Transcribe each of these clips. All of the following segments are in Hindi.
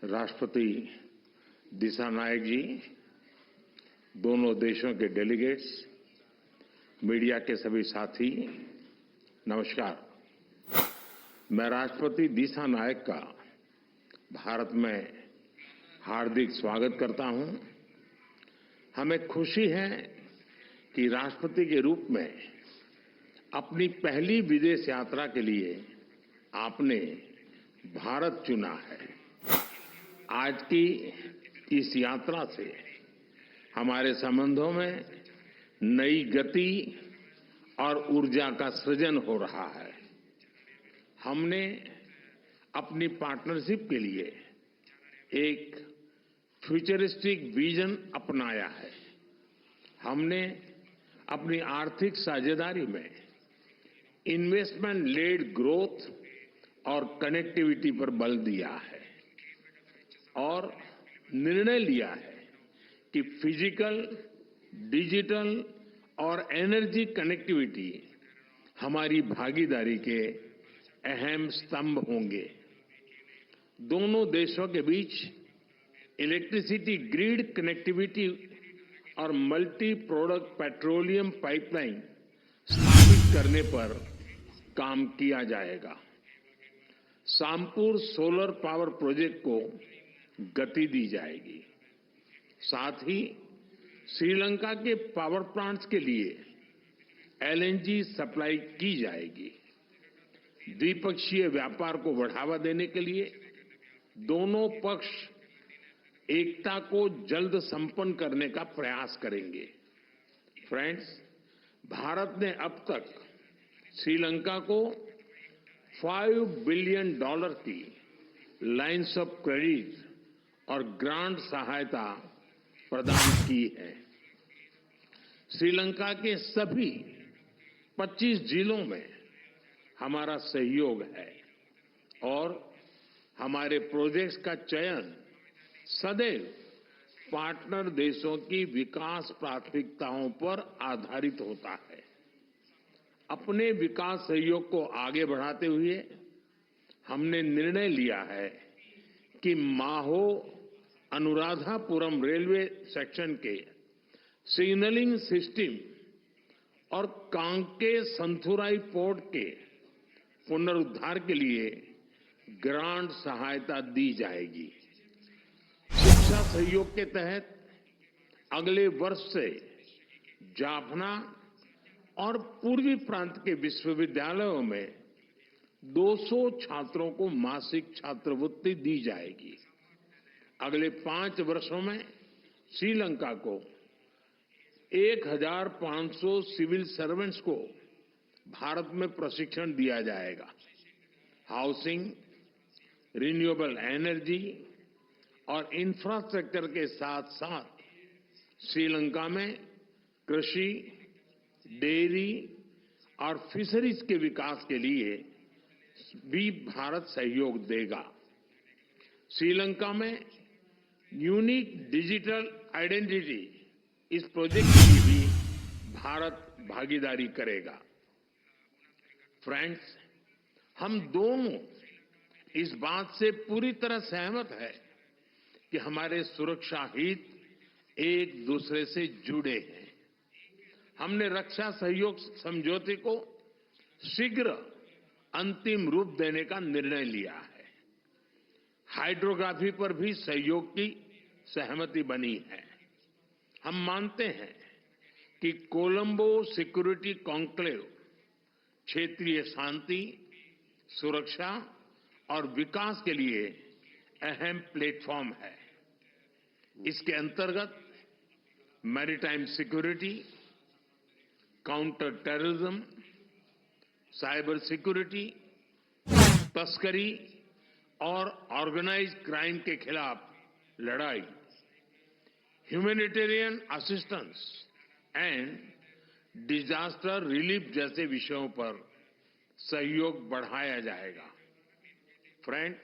राष्ट्रपति दिशा नायक जी, दोनों देशों के डेलीगेट्स, मीडिया के सभी साथी, नमस्कार। मैं राष्ट्रपति दिशा नायक का भारत में हार्दिक स्वागत करता हूं। हमें खुशी है कि राष्ट्रपति के रूप में अपनी पहली विदेश यात्रा के लिए आपने भारत चुना है। आज की इस यात्रा से हमारे संबंधों में नई गति और ऊर्जा का सृजन हो रहा है। हमने अपनी पार्टनरशिप के लिए एक फ्यूचरिस्टिक विजन अपनाया है। हमने अपनी आर्थिक साझेदारी में इन्वेस्टमेंट लेड ग्रोथ और कनेक्टिविटी पर बल दिया है और निर्णय लिया है कि फिजिकल, डिजिटल और एनर्जी कनेक्टिविटी हमारी भागीदारी के अहम स्तंभ होंगे। दोनों देशों के बीच इलेक्ट्रिसिटी ग्रिड कनेक्टिविटी और मल्टी प्रोडक्ट पेट्रोलियम पाइपलाइन स्थापित करने पर काम किया जाएगा। सामपुर सोलर पावर प्रोजेक्ट को गति दी जाएगी। साथ ही श्रीलंका के पावर प्लांट्स के लिए एलएनजी सप्लाई की जाएगी। द्विपक्षीय व्यापार को बढ़ावा देने के लिए दोनों पक्ष एकता को जल्द संपन्न करने का प्रयास करेंगे। फ्रेंड्स, भारत ने अब तक श्रीलंका को $5 बिलियन की लाइन्स ऑफ क्रेडिट और ग्रांट सहायता प्रदान की है। श्रीलंका के सभी 25 जिलों में हमारा सहयोग है और हमारे प्रोजेक्ट्स का चयन सदैव पार्टनर देशों की विकास प्राथमिकताओं पर आधारित होता है। अपने विकास सहयोग को आगे बढ़ाते हुए हमने निर्णय लिया है कि माहो अनुराधापुरम रेलवे सेक्शन के सिग्नलिंग सिस्टम और कांके संथुराई पोर्ट के पुनरुद्धार के लिए ग्रांट सहायता दी जाएगी। शिक्षा सहयोग के तहत अगले वर्ष से जाफना और पूर्वी प्रांत के विश्वविद्यालयों में 200 छात्रों को मासिक छात्रवृत्ति दी जाएगी। अगले 5 वर्षों में श्रीलंका को 1500 सिविल सर्वेंट्स को भारत में प्रशिक्षण दिया जाएगा। हाउसिंग, रिन्यूएबल एनर्जी और इंफ्रास्ट्रक्चर के साथ साथ श्रीलंका में कृषि, डेयरी और फिशरीज के विकास के लिए भी भारत सहयोग देगा। श्रीलंका में यूनिक डिजिटल आइडेंटिटी, इस प्रोजेक्ट के लिए भी भारत भागीदारी करेगा। फ्रेंड्स, हम दोनों इस बात से पूरी तरह सहमत हैं कि हमारे सुरक्षा हित एक दूसरे से जुड़े हैं। हमने रक्षा सहयोग समझौते को शीघ्र अंतिम रूप देने का निर्णय लिया है। हाइड्रोग्राफी पर भी सहयोग की सहमति बनी है। हम मानते हैं कि कोलंबो सिक्योरिटी कॉन्क्लेव क्षेत्रीय शांति, सुरक्षा और विकास के लिए अहम प्लेटफॉर्म है। इसके अंतर्गत maritime security, counter terrorism, cyber security, तस्करी और ऑर्गेनाइज्ड क्राइम के खिलाफ लड़ाई, humanitarian assistance and disaster relief जैसे विषयों पर सहयोग बढ़ाया जाएगा। फ्रेंड,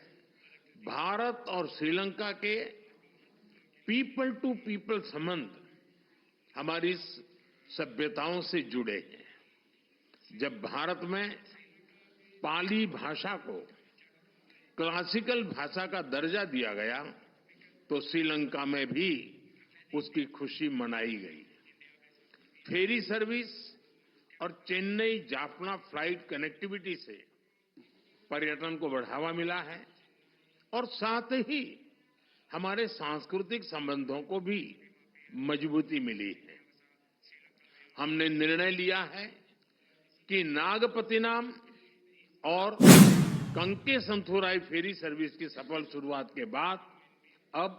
भारत और श्रीलंका के पीपल टू पीपल संबंध हमारी सभ्यताओं से जुड़े हैं। जब भारत में पाली भाषा को क्लासिकल भाषा का दर्जा दिया गया तो श्रीलंका में भी उसकी खुशी मनाई गई। फेरी सर्विस और चेन्नई जाफना फ्लाइट कनेक्टिविटी से पर्यटन को बढ़ावा मिला है और साथ ही हमारे सांस्कृतिक संबंधों को भी मजबूती मिली है। हमने निर्णय लिया है कि नागपतिनाम और कंकेसंथुराई फेरी सर्विस की सफल शुरुआत के बाद अब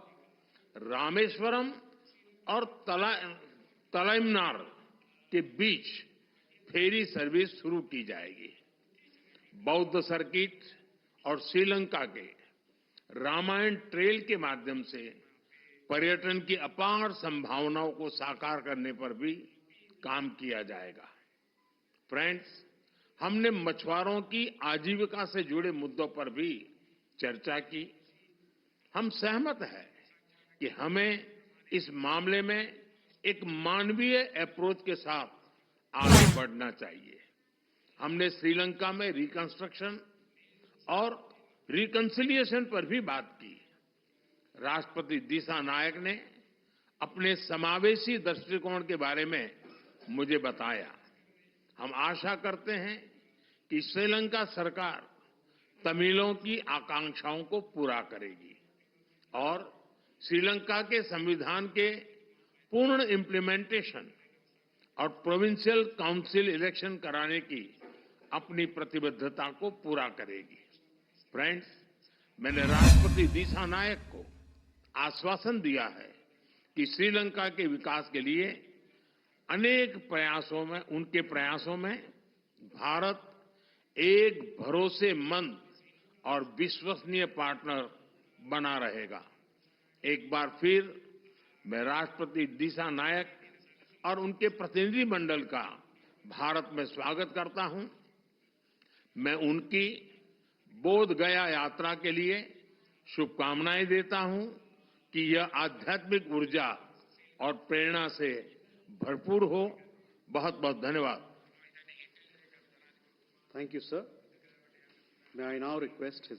रामेश्वरम और तलाइमनार के बीच फेरी सर्विस शुरू की जाएगी। बौद्ध सर्किट और श्रीलंका के रामायण ट्रेल के माध्यम से पर्यटन की अपार संभावनाओं को साकार करने पर भी काम किया जाएगा। फ्रेंड्स, हमने मछुआरों की आजीविका से जुड़े मुद्दों पर भी चर्चा की। हम सहमत हैं कि हमें इस मामले में एक मानवीय अप्रोच के साथ आगे बढ़ना चाहिए। हमने श्रीलंका में रिकंस्ट्रक्शन और रिकंसिलिएशन पर भी बात की। राष्ट्रपति दिसानायक ने अपने समावेशी दृष्टिकोण के बारे में मुझे बताया। हम आशा करते हैं कि श्रीलंका सरकार तमिलों की आकांक्षाओं को पूरा करेगी और श्रीलंका के संविधान के पूर्ण इम्प्लीमेंटेशन और प्रोविंशियल काउंसिल इलेक्शन कराने की अपनी प्रतिबद्धता को पूरा करेगी। फ्रेंड्स, मैंने राष्ट्रपति दिसानायक को आश्वासन दिया है कि श्रीलंका के विकास के लिए उनके प्रयासों में भारत एक भरोसेमंद और विश्वसनीय पार्टनर बना रहेगा। एक बार फिर मैं राष्ट्रपति दिसानायक और उनके प्रतिनिधिमंडल का भारत में स्वागत करता हूं। मैं उनकी बोध गया यात्रा के लिए शुभकामनाएं देता हूं कि यह आध्यात्मिक ऊर्जा और प्रेरणा से भरपूर हो। बहुत बहुत धन्यवाद। Thank you, sir. May I now request His